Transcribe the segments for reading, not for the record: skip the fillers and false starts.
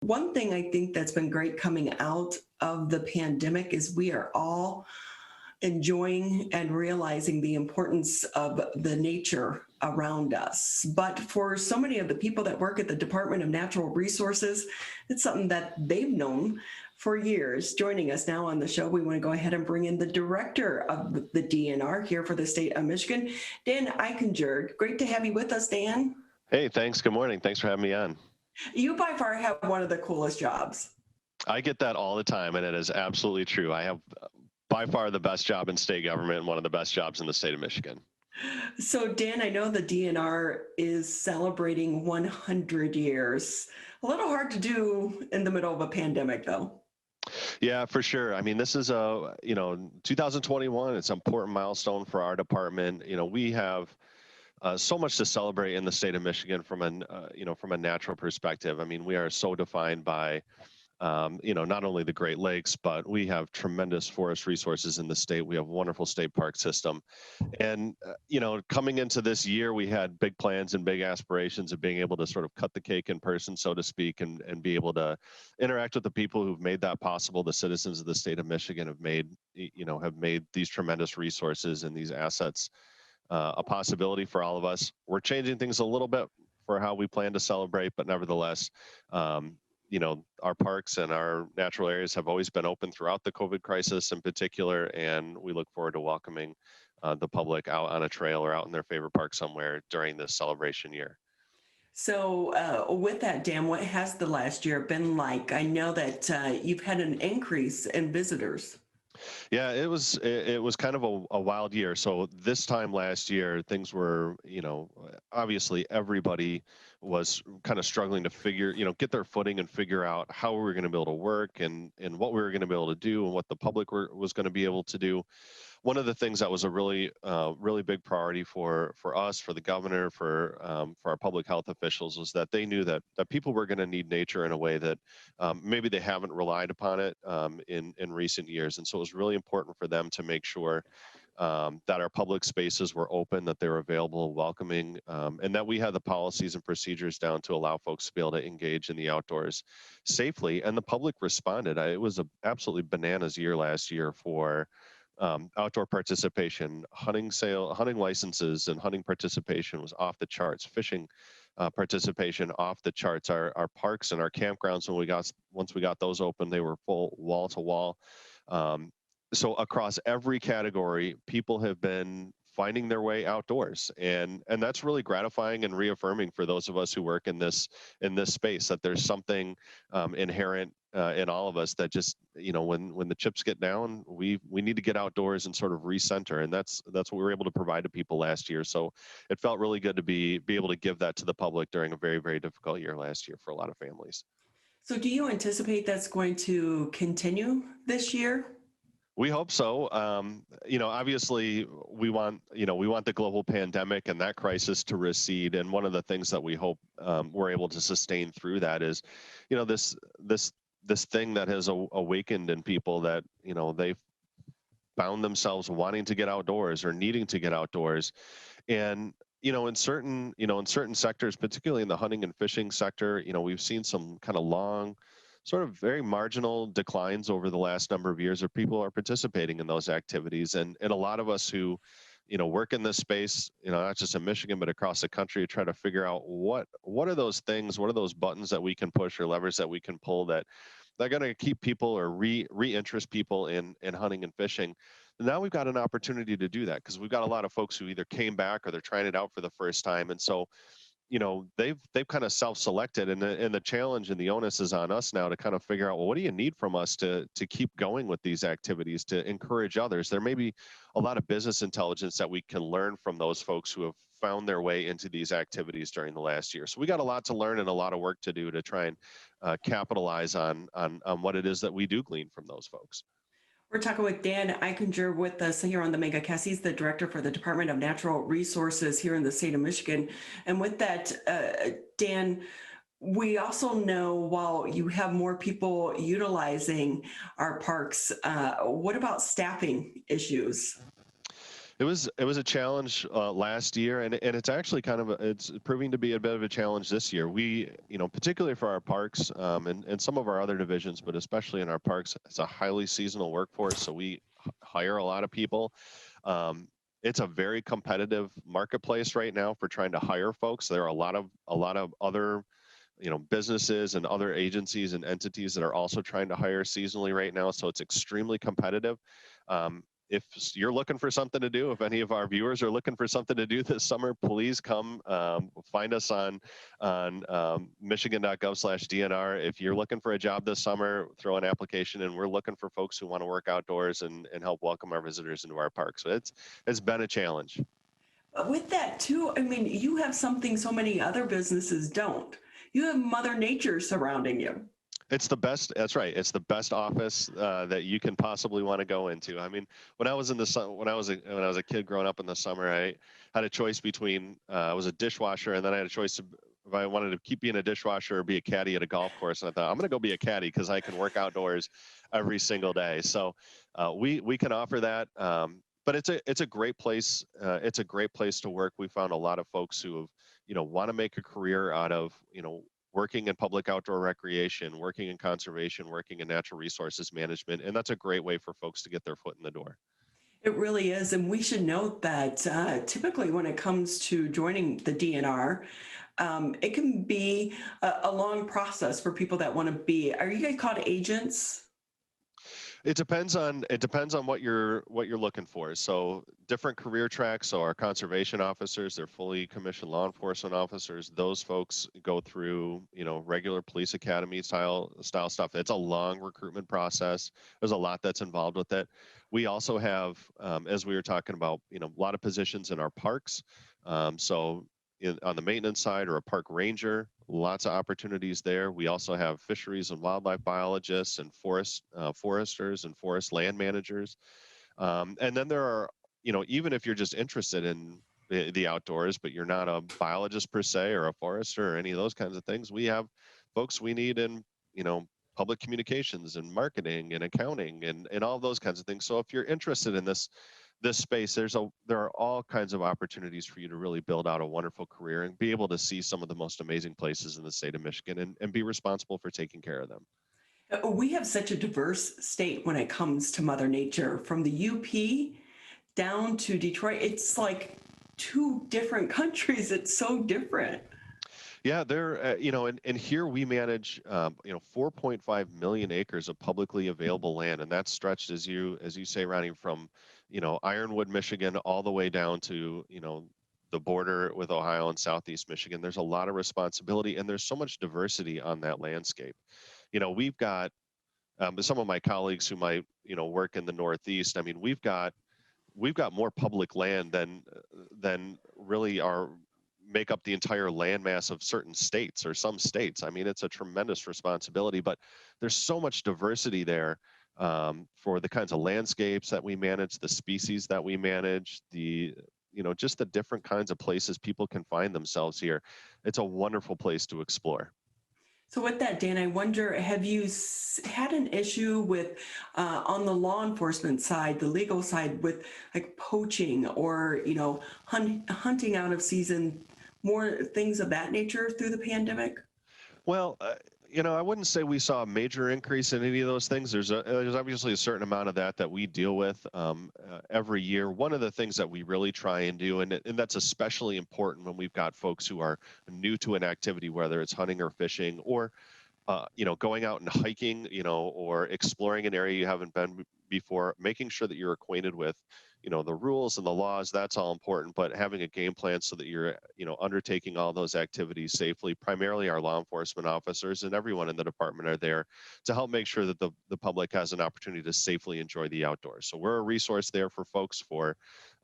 One thing I think that's been great coming out of the pandemic is we are all enjoying and realizing the importance of the nature around us. But for so many of the people that work at the Department of Natural Resources, it's something that they've known for years. Joining us now on the show, we want to go ahead and bring in the director of the DNR here for the state of Michigan, Dan Eichinger. Great to have you with us, Dan. Hey, thanks. Good morning. Thanks for having me on. You by far have one of the coolest jobs. I get that all the time, and it is absolutely true. I have by far the best job in state government and one of the best jobs in the state of Michigan. So, Dan, I know the DNR is celebrating 100 years. A little hard to do in the middle of a pandemic, though. Yeah, for sure. I mean, this is 2021. It's an important milestone for our department. We have so much to celebrate in the state of Michigan from a natural perspective. I mean, we are so defined by not only the Great Lakes, but we have tremendous forest resources in the state. We have a wonderful state park system. And, coming into this year, we had big plans and big aspirations of being able to sort of cut the cake in person, so to speak, and be able to interact with the people who've made that possible. The citizens of the state of Michigan have made these tremendous resources and these assets a possibility for all of us. We're changing things a little bit for how we plan to celebrate, but nevertheless, our parks and our natural areas have always been open throughout the COVID crisis in particular, and we look forward to welcoming the public out on a trail or out in their favorite park somewhere during this celebration year. So with that, Dan, what has the last year been like? I know that you've had an increase in visitors. Yeah, it was kind of a wild year. So this time last year, things were, obviously everybody was kind of struggling to get their footing and figure out how we were going to be able to work and what we were going to be able to do and what the public was going to be able to do. One of the things that was a really big priority for us, for the governor, for our public health officials, was that they knew that people were going to need nature in a way that maybe they haven't relied upon it in recent years. And so it was really important for them to make sure that our public spaces were open, that they were available, welcoming, and that we had the policies and procedures down to allow folks to be able to engage in the outdoors safely. And the public responded. It was an absolutely bananas year last year for outdoor participation. Hunting licenses and hunting participation was off the charts. Fishing participation off the charts. Our parks and our campgrounds, once we got those open, they were full wall to wall. So across every category, people have been finding their way outdoors, and that's really gratifying and reaffirming for those of us who work in this space, that there's something inherent in all of us that just, when the chips get down, we need to get outdoors and sort of recenter, and that's what we were able to provide to people last year. So it felt really good to be able to give that to the public during a very, very difficult year last year for a lot of families. So do you anticipate that's going to continue this year? We hope so. Obviously, we want the global pandemic and that crisis to recede. And one of the things that we hope we're able to sustain through that is, this thing that has awakened in people, that they've found themselves wanting to get outdoors or needing to get outdoors, and in certain sectors, particularly in the hunting and fishing sector, we've seen some kind of long, sort of very marginal declines over the last number of years, where people are participating in those activities. And a lot of us who, work in this space, not just in Michigan, but across the country, to try to figure out what are those things, what are those buttons that we can push or levers that we can pull that they're going to keep people or reinterest people in hunting and fishing. And now we've got an opportunity to do that, because we've got a lot of folks who either came back or they're trying it out for the first time. And so they've kind of self-selected, and the challenge and the onus is on us now to kind of figure out, well, what do you need from us to keep going with these activities, to encourage others? There may be a lot of business intelligence that we can learn from those folks who have found their way into these activities during the last year. So we got a lot to learn and a lot of work to do to try and capitalize on what it is that we do glean from those folks. We're talking with Dan Eichinger with us here on the MegaCast. He's the director for the Department of Natural Resources here in the state of Michigan. And with that, Dan, we also know, while you have more people utilizing our parks, what about staffing issues? It was a challenge last year, and it's actually it's proving to be a bit of a challenge this year. We, particularly for our parks, and some of our other divisions, but especially in our parks, it's a highly seasonal workforce, so we hire a lot of people. Um, it's a very competitive marketplace right now for trying to hire folks. There are a lot of other businesses and other agencies and entities that are also trying to hire seasonally right now. So it's extremely competitive. If you're looking for something to do, if any of our viewers are looking for something to do this summer, please come find us on michigan.gov/DNR. If you're looking for a job this summer, throw an application in. We're looking for folks who want to work outdoors and help welcome our visitors into our park. So it's been a challenge. With that too, I mean, you have something so many other businesses don't. You have Mother Nature surrounding you. It's the best. That's right. It's the best office that you can possibly want to go into. I mean, when I was a kid growing up in the summer, I had a choice between I was a dishwasher, and then I had a choice if I wanted to keep being a dishwasher or be a caddy at a golf course. And I thought I'm going to go be a caddy because I can work outdoors every single day. So we can offer that. But it's a great place. It's a great place to work. We found a lot of folks who have want to make a career out of working in public outdoor recreation, working in conservation, working in natural resources management, and that's a great way for folks to get their foot in the door. It really is. And we should note that typically when it comes to joining the DNR, it can be a long process for people that want to be. Are you guys called agents? It depends on what you're looking for. So different career tracks. So our conservation officers, they're fully commissioned law enforcement officers. Those folks go through regular police academy style stuff. It's a long recruitment process. There's a lot that's involved with it. We also have, as we were talking about, a lot of positions in our parks. So on the maintenance side, or a park ranger, lots of opportunities there. We also have fisheries and wildlife biologists and foresters and forest land managers. And then there are, even if you're just interested in the outdoors, but you're not a biologist per se or a forester or any of those kinds of things, we have folks we need in, public communications and marketing and accounting and all those kinds of things. So if you're interested in this space, there are all kinds of opportunities for you to really build out a wonderful career and be able to see some of the most amazing places in the state of Michigan and be responsible for taking care of them. We have such a diverse state when it comes to Mother Nature, from the UP down to Detroit. It's like two different countries. It's so different. Yeah, there, and here we manage, 4.5 million acres of publicly available land, and that's stretched, as you say, Ronnie, from, Ironwood, Michigan, all the way down to, the border with Ohio and Southeast Michigan. There's a lot of responsibility, and there's so much diversity on that landscape. We've got some of my colleagues who might, work in the Northeast. I mean, we've got more public land than really make up the entire landmass of certain states or some states. I mean, it's a tremendous responsibility, but there's so much diversity there for the kinds of landscapes that we manage, the species that we manage, just the different kinds of places people can find themselves here. It's a wonderful place to explore. So with that, Dan, I wonder, have you had an issue with, on the law enforcement side, the legal side, with like poaching or, hunting out of season, more things of that nature through the pandemic? Well, I wouldn't say we saw a major increase in any of those things. There's obviously a certain amount of that we deal with every year. One of the things that we really try and do, and that's especially important when we've got folks who are new to an activity, whether it's hunting or fishing or, going out and hiking, or exploring an area you haven't been before, making sure that you're acquainted with, the rules and the laws, that's all important, but having a game plan so that you're, undertaking all those activities safely. Primarily our law enforcement officers and everyone in the department are there to help make sure that the public has an opportunity to safely enjoy the outdoors. So we're a resource there for folks for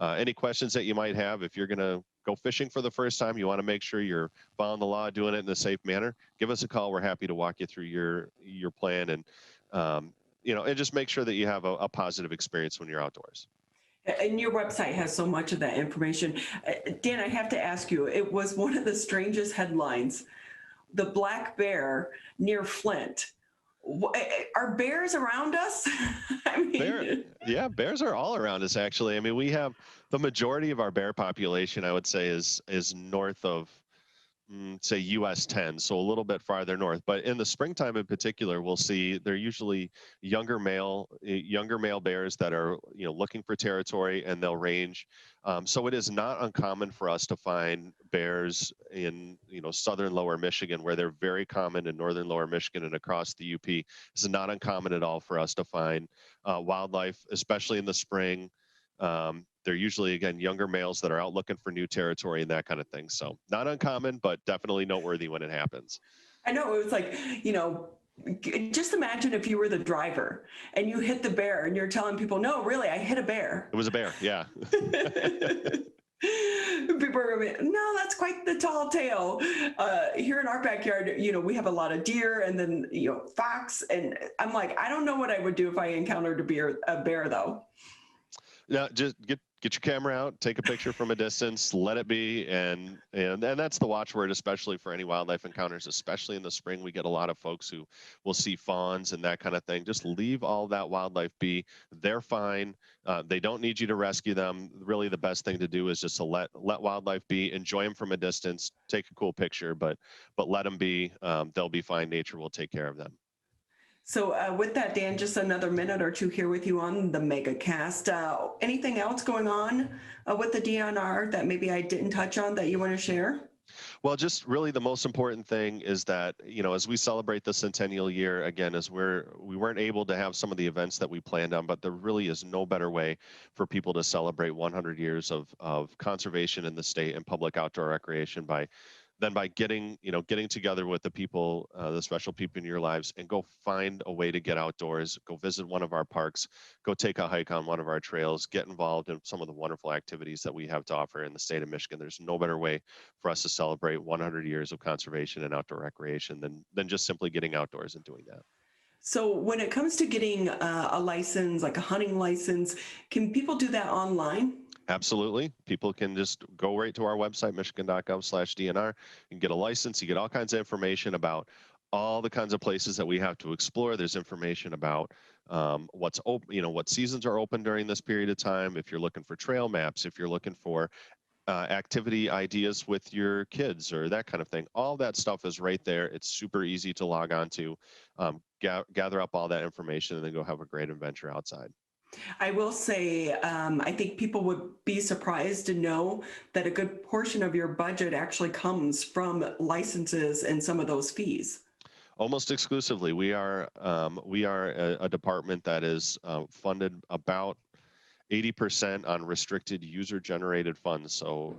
any questions that you might have. If you're going to go fishing for the first time, you want to make sure you're following the law, doing it in a safe manner, give us a call. We're happy to walk you through your plan and, and just make sure that you have a positive experience when you're outdoors. And your website has so much of that information. Dan, I have to ask you, it was one of the strangest headlines, the black bear near Flint. Are bears around us? I Bear, mean, yeah, bears are all around us actually. I mean, we have the majority of our bear population, I would say, is north of say US 10, so a little bit farther north. But in the springtime in particular, we'll see they're usually younger male bears that are looking for territory, and they'll range. So it is not uncommon for us to find bears in southern lower Michigan, where they're very common in northern lower Michigan and across the UP. It's not uncommon at all for us to find wildlife, especially in the spring. They're usually, again, younger males that are out looking for new territory and that kind of thing. So not uncommon, but definitely noteworthy when it happens. I know it was like, just imagine if you were the driver and you hit the bear and you're telling people, no, really, I hit a bear. It was a bear, yeah. People are going to be, no, that's quite the tall tale. Here in our backyard, we have a lot of deer and then, fox. And I'm like, I don't know what I would do if I encountered a bear though. Yeah, just get your camera out, take a picture from a distance, let it be, and that's the watchword, especially for any wildlife encounters, especially in the spring. We get a lot of folks who will see fawns and that kind of thing. Just leave all that wildlife be. They're fine. They don't need you to rescue them. Really, the best thing to do is just to let wildlife be, enjoy them from a distance, take a cool picture, but let them be. They'll be fine. Nature will take care of them. So with that, Dan, just another minute or two here with you on the MegaCast. Anything else going on with the DNR that maybe I didn't touch on that you want to share? Well, just really the most important thing is that, as we celebrate the centennial year, again, as we weren't able to have some of the events that we planned on, but there really is no better way for people to celebrate 100 years of conservation in the state and public outdoor recreation than by getting together with the people, the special people in your lives, and go find a way to get outdoors, go visit one of our parks, go take a hike on one of our trails, get involved in some of the wonderful activities that we have to offer in the state of Michigan. There's no better way for us to celebrate 100 years of conservation and outdoor recreation than just simply getting outdoors and doing that. So when it comes to getting a license, like a hunting license, can people do that online? Absolutely. People can just go right to our website, michigan.gov/DNR, and get a license. You get all kinds of information about all the kinds of places that we have to explore. There's information about what's open, what seasons are open during this period of time. If you're looking for trail maps, if you're looking for activity ideas with your kids or that kind of thing, all that stuff is right there. It's super easy to log on to, gather up all that information, and then go have a great adventure outside. I will say, I think people would be surprised to know that a good portion of your budget actually comes from licenses and some of those fees. Almost exclusively, we are a department that is funded about 80% on restricted user-generated funds. So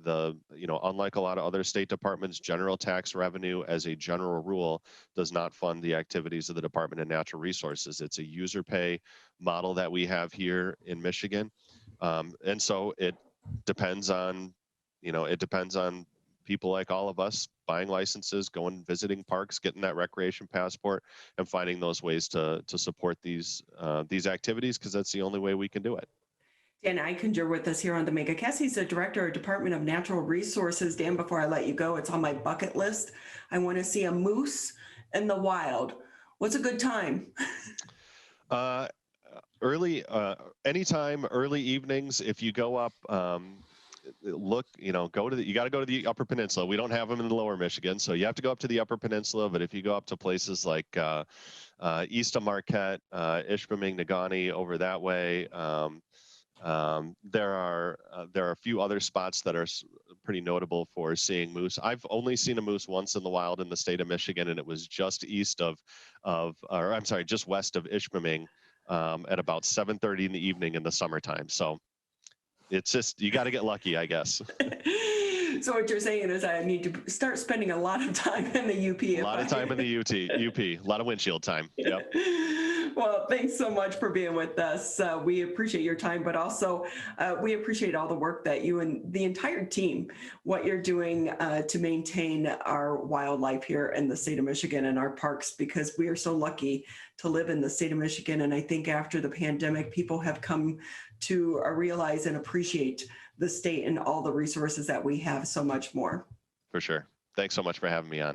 unlike a lot of other state departments, general tax revenue, as a general rule, does not fund the activities of the Department of Natural Resources. It's a user pay model that we have here in Michigan, and so it depends on people like all of us buying licenses, going visiting parks, getting that recreation passport, and finding those ways to support these activities, because that's the only way we can do it. Dan Eichinger with us here on the MegaCast. He's the director of Department of Natural Resources. Dan, before I let you go, it's on my bucket list. I want to see a moose in the wild. What's a good time? Anytime, early evenings. If you go up, you got to go to the Upper Peninsula. We don't have them in the Lower Michigan, so you have to go up to the Upper Peninsula. But if you go up to places like east of Marquette, Ishpeming, Negaunee, over that way, there are a few other spots that are pretty notable for seeing moose. I've only seen a moose once in the wild in the state of Michigan, and it was just west of Ishpeming, at about 7:30 in the evening in the summertime. So it's just, you got to get lucky, I guess. So what you're saying is I need to start spending a lot of time in the UP. A lot of time in the UP, a lot of windshield time. Yep. Well, thanks so much for being with us. We appreciate your time, but also we appreciate all the work that you and the entire team, what you're doing to maintain our wildlife here in the state of Michigan and our parks, because we are so lucky to live in the state of Michigan. And I think after the pandemic, people have come to realize and appreciate the state and all the resources that we have so much more. For sure. Thanks so much for having me on.